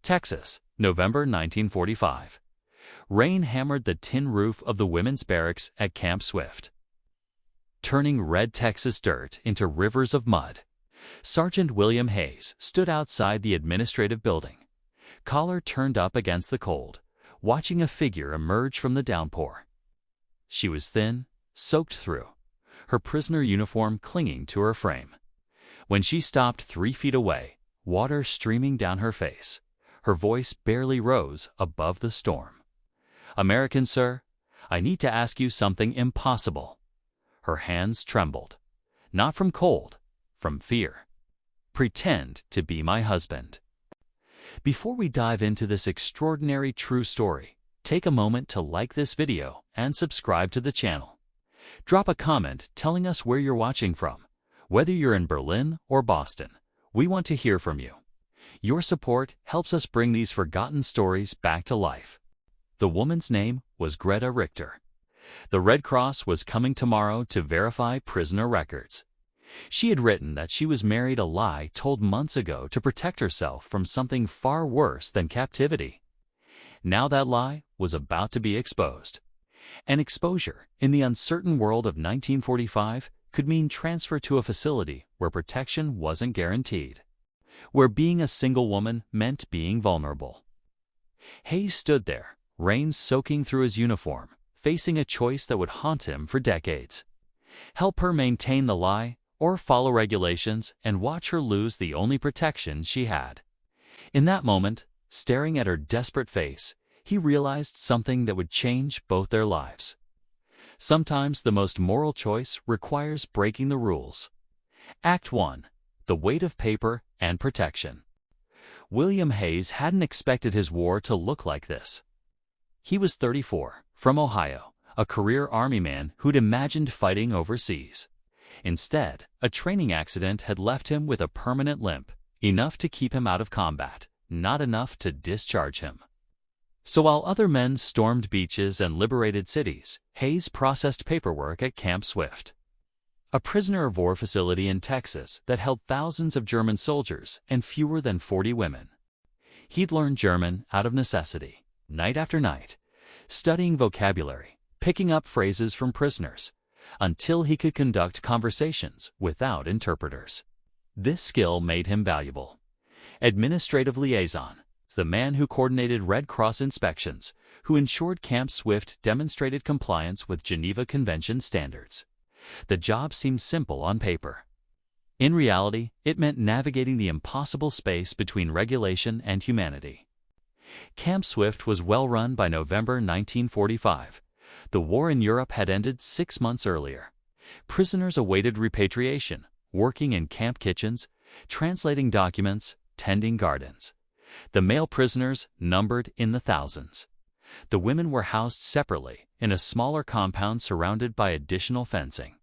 Texas, November 1945. Rain hammered the tin roof of the women's barracks at Camp Swift, turning red Texas dirt into rivers of mud. Sergeant William Hayes stood outside the administrative building, collar turned up against the cold, watching a figure emerge from the downpour. She was thin, soaked through, her prisoner uniform clinging to her frame. When she stopped 3 feet away, water streaming down her face, her voice barely rose above the storm. "American, sir, I need to ask you something impossible." Her hands trembled, not from cold, from fear. "Pretend to be my husband." Before we dive into this extraordinary true story, take a moment to like this video and subscribe to the channel. Drop a comment telling us where you're watching from. Whether you're in Berlin or Boston, we want to hear from you. Your support helps us bring these forgotten stories back to life. The woman's name was Greta Richter. The Red Cross was coming tomorrow to verify prisoner records. She had written that she was married a lie told months ago to protect herself from something far worse than captivity. Now that lie was about to be exposed. And exposure, in the uncertain world of 1945, could mean transfer to a facility where protection wasn't guaranteed, where being a single woman meant being vulnerable. Hayes stood there, rain soaking through his uniform, facing a choice that would haunt him for decades. Help her maintain the lie, or follow regulations and watch her lose the only protection she had. In that moment, staring at her desperate face, he realized something that would change both their lives. Sometimes the most moral choice requires breaking the rules. Act 1. The weight of paper and protection. William Hayes hadn't expected his war to look like this. He was 34, from Ohio, a career Army man who'd imagined fighting overseas. Instead, a training accident had left him with a permanent limp, enough to keep him out of combat, not enough to discharge him. So while other men stormed beaches and liberated cities, Hayes processed paperwork at Camp Swift, a prisoner of war facility in Texas that held thousands of German soldiers and fewer than 40 women. He'd learned German out of necessity, night after night, studying vocabulary, picking up phrases from prisoners, until he could conduct conversations without interpreters. This skill made him valuable. Administrative liaison, the man who coordinated Red Cross inspections, who ensured Camp Swift demonstrated compliance with Geneva Convention standards. The job seemed simple on paper. In reality, it meant navigating the impossible space between regulation and humanity. Camp Swift was well run by November 1945. The war in Europe had ended 6 months earlier. Prisoners awaited repatriation, working in camp kitchens, translating documents, tending gardens. The male prisoners numbered in the thousands. The women were housed separately in a smaller compound surrounded by additional fencing,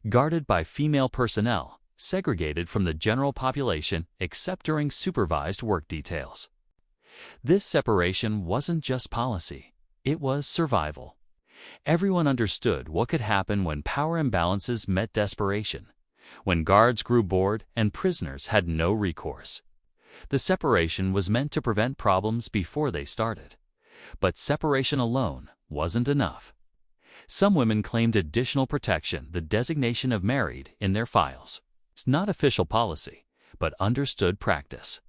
guarded by female personnel, segregated from the general population except during supervised work details. This separation wasn't just policy, it was survival. Everyone understood what could happen when power imbalances met desperation, when guards grew bored and prisoners had no recourse. The separation was meant to prevent problems before they started. But separation alone wasn't enough. Some women claimed additional protection, the designation of married, in their files. It's not official policy, but understood practice.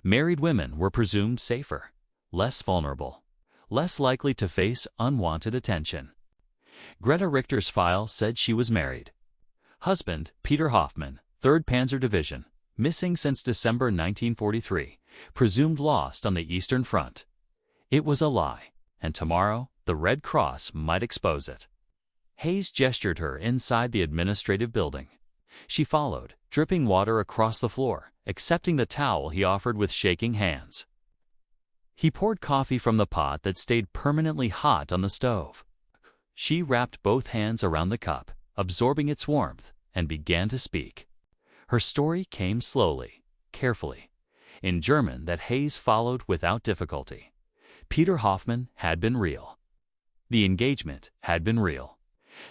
Married women were presumed safer, less vulnerable, less likely to face unwanted attention. Greta Richter's file said she was married. Husband, Peter Hoffman, 3rd Panzer Division, missing since December 1943, presumed lost on the Eastern Front. It was a lie, and tomorrow the Red Cross might expose it. Hayes gestured her inside the administrative building. She followed, dripping water across the floor, accepting the towel he offered with shaking hands. He poured coffee from the pot that stayed permanently hot on the stove. She wrapped both hands around the cup, absorbing its warmth, and began to speak. Her story came slowly, carefully, in German that Hayes followed without difficulty. Peter Hoffman had been real. The engagement had been real.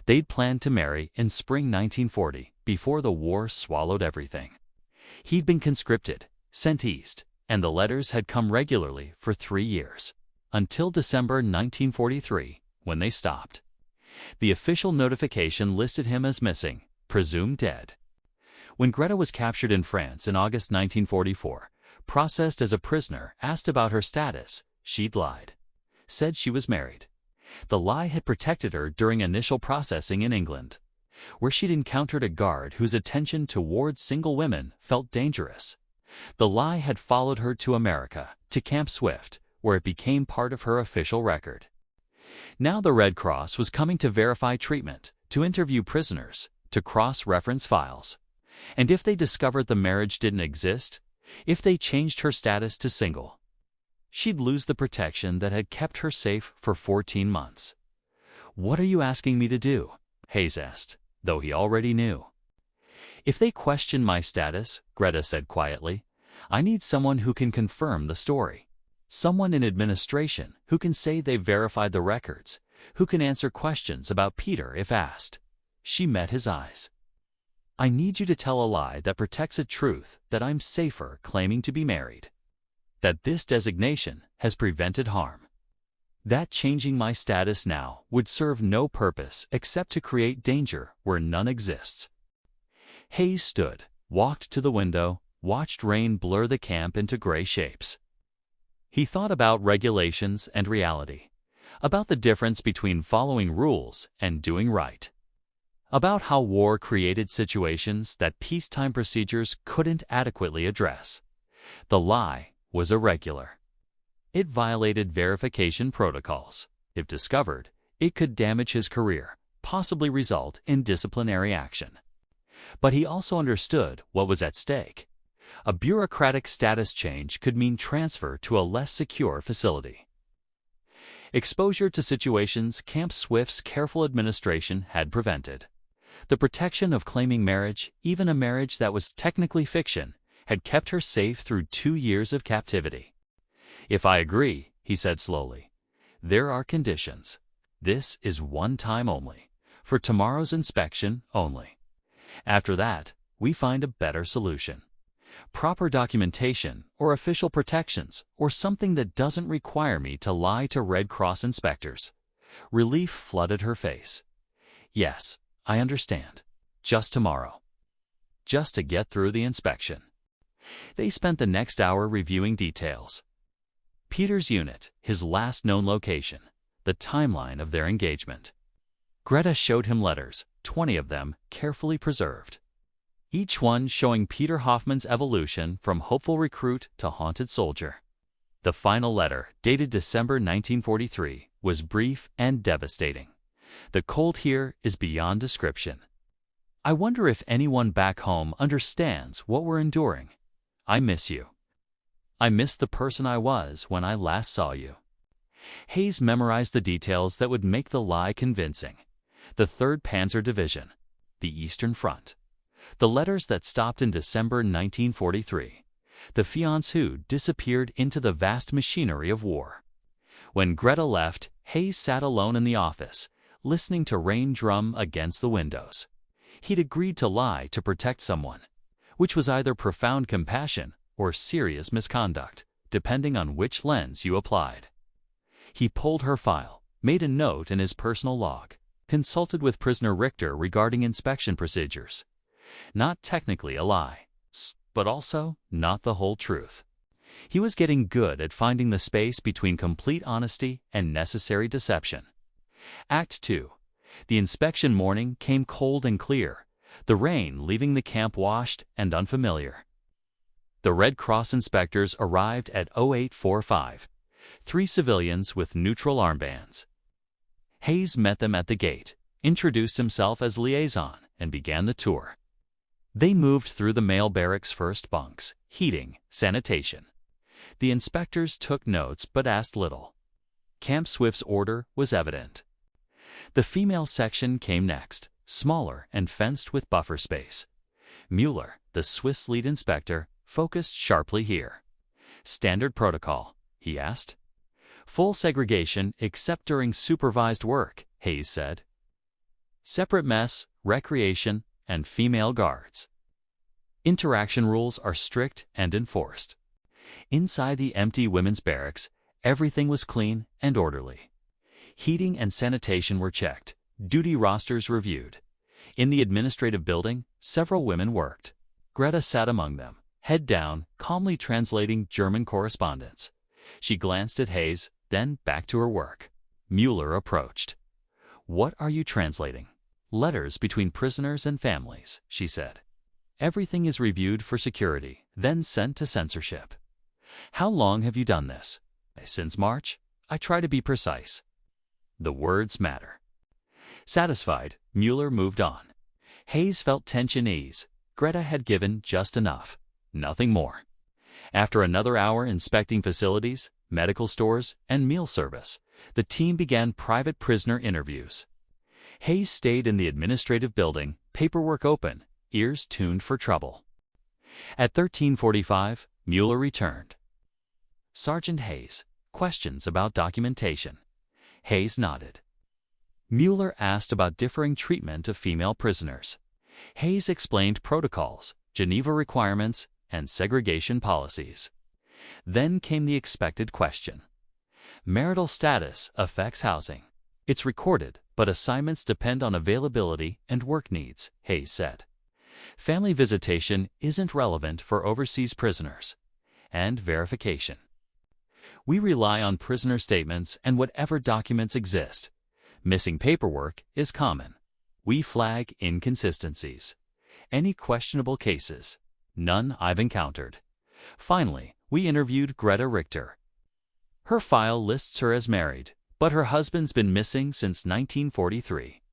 They'd planned to marry in spring 1940, before the war swallowed everything. He'd been conscripted, sent east, and the letters had come regularly for 3 years, until December 1943, when they stopped. The official notification listed him as missing, presumed dead. When Greta was captured in France in August 1944, processed as a prisoner, asked about her status, she'd lied. Said she was married. The lie had protected her during initial processing in England, where she'd encountered a guard whose attention towards single women felt dangerous. The lie had followed her to America, to Camp Swift, where it became part of her official record. Now the Red Cross was coming to verify treatment, to interview prisoners, to cross-reference files. And if they discovered the marriage didn't exist, if they changed her status to single, she'd lose the protection that had kept her safe for 14 months. "What are you asking me to do?" Hayes asked, though he already knew. "If they question my status," Greta said quietly, "I need someone who can confirm the story. Someone in administration who can say they've verified the records, who can answer questions about Peter if asked." She met his eyes. "I need you to tell a lie that protects a truth that I'm safer claiming to be married. That this designation has prevented harm. That changing my status now would serve no purpose except to create danger where none exists." Hayes stood, walked to the window, watched rain blur the camp into gray shapes. He thought about regulations and reality, about the difference between following rules and doing right, about how war created situations that peacetime procedures couldn't adequately address. The lie was irregular. It violated verification protocols. If discovered, it could damage his career, possibly result in disciplinary action. But he also understood what was at stake. A bureaucratic status change could mean transfer to a less secure facility. Exposure to situations Camp Swift's careful administration had prevented. The protection of claiming marriage, even a marriage that was technically fiction, had kept her safe through 2 years of captivity. "If I agree," he said slowly, "there are conditions. This is one time only, for tomorrow's inspection only. After that, we find a better solution. Proper documentation or official protections or something that doesn't require me to lie to Red Cross inspectors." Relief flooded her face. "Yes, I understand. Just tomorrow. Just to get through the inspection." They spent the next hour reviewing details. Peter's unit, his last known location, the timeline of their engagement. Greta showed him letters, 20 of them carefully preserved, each one showing Peter Hoffman's evolution from hopeful recruit to haunted soldier. The final letter, dated December 1943, was brief and devastating. "The cold here is beyond description. I wonder if anyone back home understands what we're enduring. I miss you. I miss the person I was when I last saw you." Hayes memorized the details that would make the lie convincing. The 3rd Panzer Division, the Eastern Front, the letters that stopped in December 1943, the fiancé who disappeared into the vast machinery of war. When Greta left, Hayes sat alone in the office, listening to rain drum against the windows. He'd agreed to lie to protect someone, which was either profound compassion or serious misconduct, depending on which lens you applied. He pulled her file, made a note in his personal log, consulted with prisoner Richter regarding inspection procedures. Not technically a lie, but also not the whole truth. He was getting good at finding the space between complete honesty and necessary deception. Act 2. The inspection morning came cold and clear, the rain leaving the camp washed and unfamiliar. The Red Cross inspectors arrived at 0845, 3 civilians with neutral armbands. Hayes met them at the gate, introduced himself as liaison, and began the tour. They moved through the male barracks' first bunks, heating, sanitation. The inspectors took notes but asked little. Camp Swift's order was evident. The female section came next, smaller and fenced with buffer space. Mueller, the Swiss lead inspector, focused sharply here. "Standard protocol?" he asked. "Full segregation except during supervised work," Hayes said. "Separate mess, recreation, and female guards. Interaction rules are strict and enforced." Inside the empty women's barracks, everything was clean and orderly. Heating and sanitation were checked, duty rosters reviewed. In the administrative building, several women worked. Greta sat among them, head down, calmly translating German correspondence. She glanced at Hayes, then back to her work. Mueller approached. "What are you translating?" "Letters between prisoners and families," she said. "Everything is reviewed for security, then sent to censorship." "How long have you done this?" "Since March. I try to be precise." The words matter. Satisfied, Mueller moved on. Hayes felt tension ease. Greta had given just enough, nothing more. After another hour inspecting facilities, medical stores, and meal service, the team began private prisoner interviews. Hayes stayed in the administrative building, paperwork open, ears tuned for trouble. At 13:45, Mueller returned. "Sergeant Hayes, questions about documentation." Hayes nodded. Mueller asked about differing treatment of female prisoners. Hayes explained protocols, Geneva requirements, and segregation policies. Then came the expected question. "Marital status affects housing. It's recorded, but assignments depend on availability and work needs," Hayes said. "Family visitation isn't relevant for overseas prisoners." And verification. "We rely on prisoner statements and whatever documents exist. Missing paperwork is common. We flag inconsistencies. Any questionable cases? None I've encountered." Finally, we interviewed Greta Richter. Her file lists her as married, but her husband's been missing since 1943.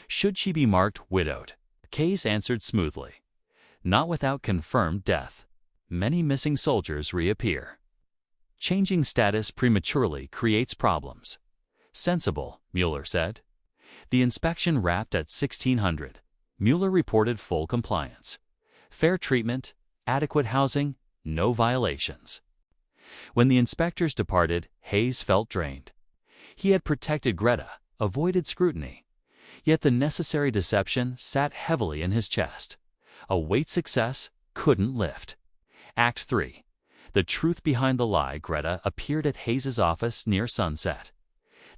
Should she be marked widowed? Hayes answered smoothly. "Not without confirmed death. Many missing soldiers reappear. Changing status prematurely creates problems." "Sensible," Mueller said. The inspection wrapped at 1600. Mueller reported full compliance. Fair treatment, adequate housing, no violations. When the inspectors departed, Hayes felt drained. He had protected Greta, avoided scrutiny. Yet the necessary deception sat heavily in his chest. A weight success couldn't lift. Act 3. The truth behind the lie. Greta appeared at Hayes's office near sunset.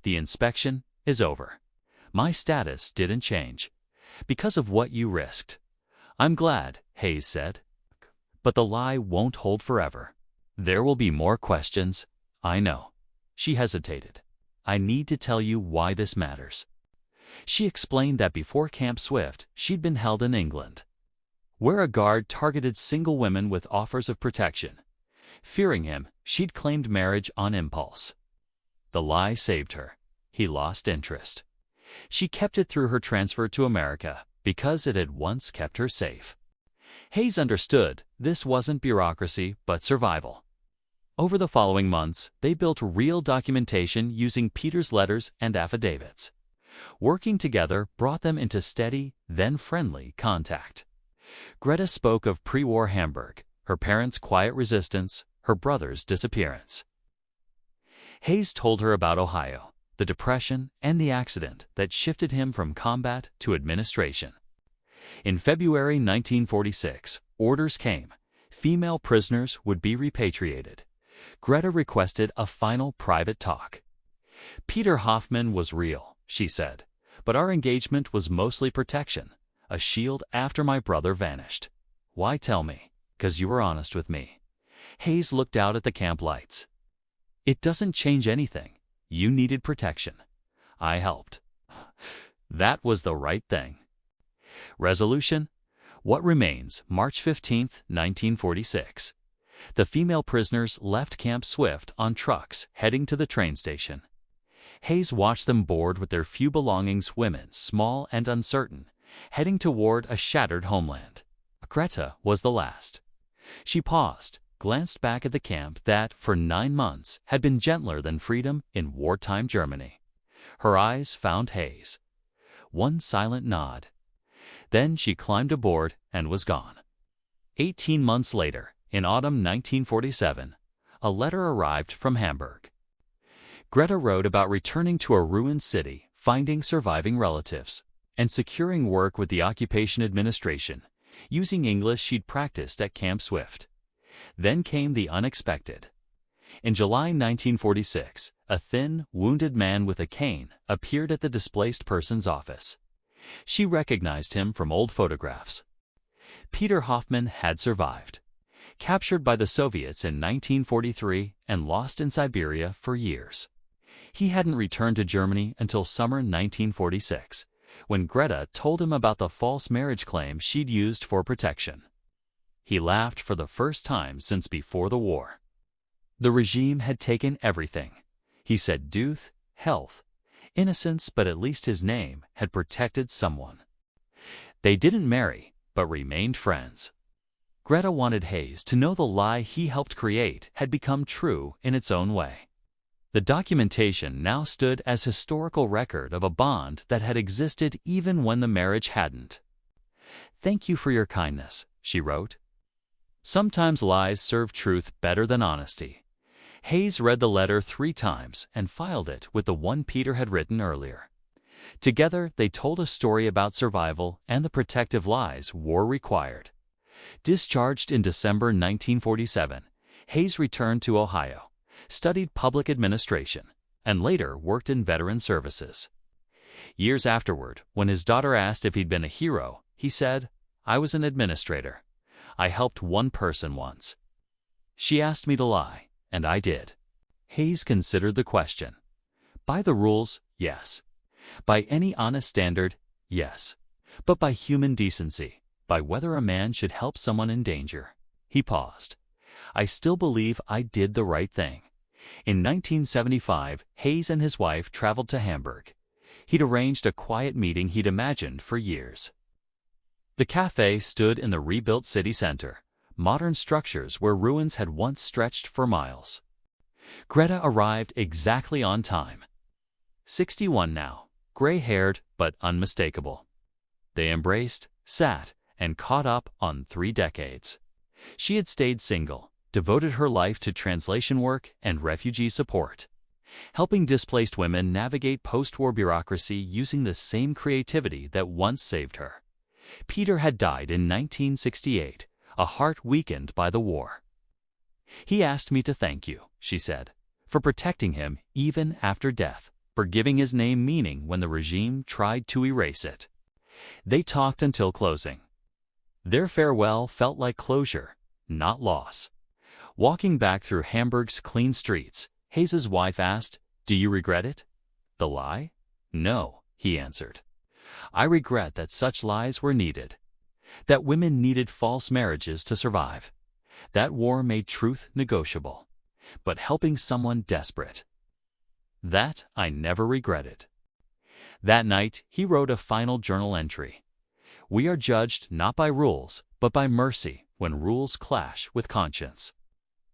"The inspection is over. My status didn't change. Because of what you risked." "I'm glad," Hayes said. "But the lie won't hold forever. There will be more questions, I know." She hesitated. "I need to tell you why this matters." She explained that before Camp Swift, she'd been held in England, where a guard targeted single women with offers of protection. Fearing him, she'd claimed marriage on impulse. The lie saved her. He lost interest. She kept it through her transfer to America because it had once kept her safe. Hayes understood this wasn't bureaucracy but survival. Over the following months, they built real documentation using Peter's letters and affidavits. Working together brought them into steady, then friendly contact. Greta spoke of pre-war Hamburg, her parents' quiet resistance, her brother's disappearance. Hayes told her about Ohio, the Depression, and the accident that shifted him from combat to administration. In February 1946, orders came. Female prisoners would be repatriated. Greta requested a final private talk. "Peter Hoffman was real," she said, "but our engagement was mostly protection, a shield after my brother vanished." "Why tell me?" "'Cause you were honest with me." Hayes looked out at the camp lights. "It doesn't change anything. You needed protection. I helped. That was the right thing." Resolution: What remains, March 15, 1946. The female prisoners left Camp Swift on trucks heading to the train station. Hayes watched them board with their few belongings, women, small and uncertain, heading toward a shattered homeland. Greta was the last. She paused, glanced back at the camp that, for 9 months, had been gentler than freedom in wartime Germany. Her eyes found Hayes. One silent nod. Then she climbed aboard and was gone. 18 months later, in autumn 1947, a letter arrived from Hamburg. Greta wrote about returning to a ruined city, finding surviving relatives, and securing work with the occupation administration, using English she'd practiced at Camp Swift. Then came the unexpected. In July 1946, a thin, wounded man with a cane appeared at the displaced person's office. She recognized him from old photographs. Peter Hoffman had survived, captured by the Soviets in 1943 and lost in Siberia for years. He hadn't returned to Germany until summer 1946, when Greta told him about the false marriage claim she'd used for protection. He laughed for the first time since before the war. The regime had taken everything. He said youth, health, innocence, but at least his name had protected someone. They didn't marry, but remained friends. Greta wanted Hayes to know the lie he helped create had become true in its own way. The documentation now stood as historical record of a bond that had existed even when the marriage hadn't. "Thank you for your kindness," she wrote. Sometimes lies serve truth better than honesty. Hayes read the letter 3 times and filed it with the one Peter had written earlier. Together, they told a story about survival and the protective lies war required. Discharged in December 1947, Hayes returned to Ohio, studied public administration, and later worked in veteran services. Years afterward, when his daughter asked if he'd been a hero, he said, "I was an administrator. I helped one person once. She asked me to lie, and I did." Hayes considered the question. By the rules, yes. By any honest standard, yes. But by human decency, by whether a man should help someone in danger. He paused. "I still believe I did the right thing." In 1975, Hayes and his wife traveled to Hamburg. He'd arranged a quiet meeting he'd imagined for years. The cafe stood in the rebuilt city center, modern structures where ruins had once stretched for miles. Greta arrived exactly on time. 61 now, gray-haired but unmistakable. They embraced, sat, and caught up on 3 decades. She had stayed single, devoted her life to translation work and refugee support, helping displaced women navigate post-war bureaucracy using the same creativity that once saved her. Peter had died in 1968, a heart weakened by the war. "He asked me to thank you," she said, "for protecting him even after death, for giving his name meaning when the regime tried to erase it." They talked until closing. Their farewell felt like closure, not loss. Walking back through Hamburg's clean streets, Hayes's wife asked, "Do you regret it?" "The lie?" "No," he answered. "I regret that such lies were needed. That women needed false marriages to survive. That war made truth negotiable. But helping someone desperate. That I never regretted." That night, he wrote a final journal entry. "We are judged not by rules, but by mercy when rules clash with conscience."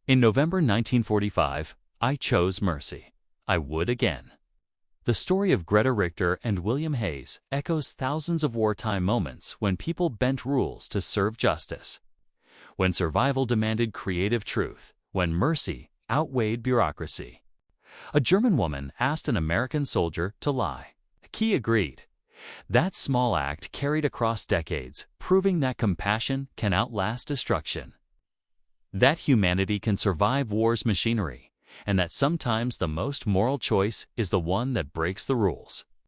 In November 1945, I chose mercy. I would again. The story of Greta Richter and William Hayes echoes thousands of wartime moments when people bent rules to serve justice. When survival demanded creative truth, when mercy outweighed bureaucracy. A German woman asked an American soldier to lie. He agreed. That small act carried across decades, proving that compassion can outlast destruction. That humanity can survive war's machinery, and that sometimes the most moral choice is the one that breaks the rules.